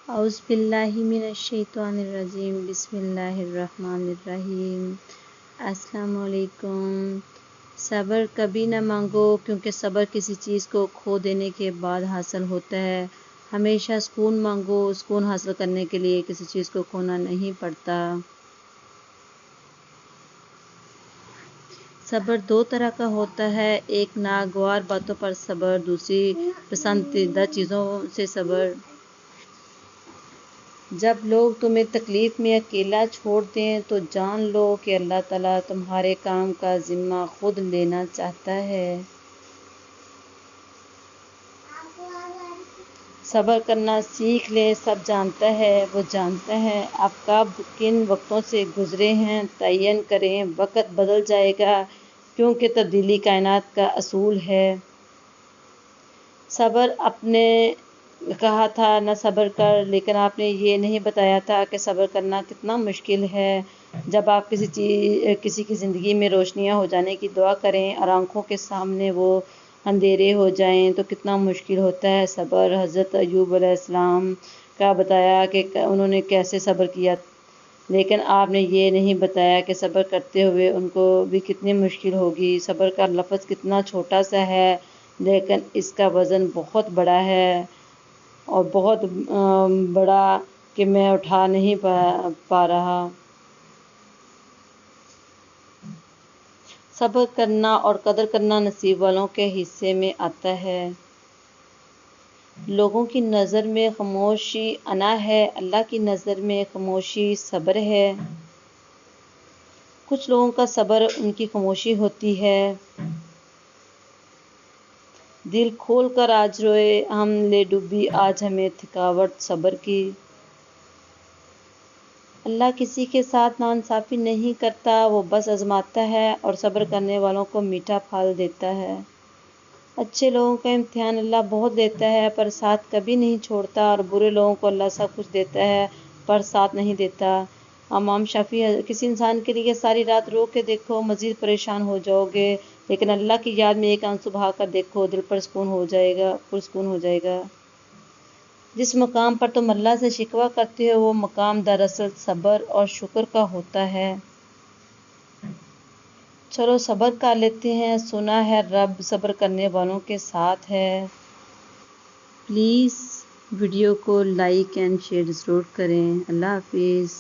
اعوذ باللہ من الشیطان الرجیم، بسم اللہ الرحمن الرحیم۔ السلام علیکم۔ صبر کبھی نہ مانگو، کیونکہ صبر کسی چیز کو کھو دینے کے بعد حاصل ہوتا ہے۔ ہمیشہ سکون مانگو، سکون حاصل کرنے کے لیے کسی چیز کو کھونا نہیں پڑتا۔ صبر دو طرح کا ہوتا ہے، ایک ناگوار باتوں پر صبر، دوسری پسندیدہ چیزوں سے صبر۔ جب لوگ تمہیں تکلیف میں اکیلا چھوڑ دیں تو جان لو کہ اللہ تعالیٰ تمہارے کام کا ذمہ خود لینا چاہتا ہے۔ صبر کرنا سیکھ لیں، سب جانتا ہے، وہ جانتا ہے آپ کب کن وقتوں سے گزرے ہیں۔ تعین کریں، وقت بدل جائے گا، کیونکہ تبدیلی کائنات کا اصول ہے۔ صبر آپ نے کہا تھا نہ صبر کر، لیکن آپ نے یہ نہیں بتایا تھا کہ صبر کرنا کتنا مشکل ہے۔ جب آپ کسی کی زندگی میں روشنیاں ہو جانے کی دعا کریں اور آنکھوں کے سامنے وہ اندھیرے ہو جائیں تو کتنا مشکل ہوتا ہے صبر۔ حضرت ایوب علیہ السلام کا بتایا کہ انہوں نے کیسے صبر کیا، لیکن آپ نے یہ نہیں بتایا کہ صبر کرتے ہوئے ان کو بھی کتنی مشکل ہوگی۔ صبر کا لفظ کتنا چھوٹا سا ہے، لیکن اس کا وزن بہت بڑا ہے، اور بہت بڑا کہ میں اٹھا نہیں پا رہا۔ صبر کرنا اور قدر کرنا نصیب والوں کے حصے میں آتا ہے۔ لوگوں کی نظر میں خاموشی انا ہے، اللہ کی نظر میں خاموشی صبر ہے۔ کچھ لوگوں کا صبر ان کی خاموشی ہوتی ہے۔ دل کھول کر آج روئے ہم لے ڈوبی، آج ہمیں تھکاوٹ صبر کی۔ اللہ کسی کے ساتھ ناانصافی نہیں کرتا، وہ بس آزماتا ہے اور صبر کرنے والوں کو میٹھا پھل دیتا ہے۔ اچھے لوگوں کا امتحان اللہ بہت لیتا ہے پر ساتھ کبھی نہیں چھوڑتا، اور برے لوگوں کو اللہ سب کچھ دیتا ہے پر ساتھ نہیں دیتا۔ امام شافعی: کسی انسان کے لیے ساری رات رو کے دیکھو، مزید پریشان ہو جاؤ گے، لیکن اللہ کی یاد میں ایک آنسو بہا کر دیکھو، دل پرسکون ہو جائے گا۔ جس مقام پر تم اللہ سے شکوہ کرتے ہو، وہ مقام دراصل صبر اور شکر کا ہوتا ہے۔ چلو صبر کر لیتے ہیں، سنا ہے رب صبر کرنے والوں کے ساتھ ہے۔ پلیز ویڈیو کو لائک اینڈ شیئر ضرور کریں۔ اللہ حافظ۔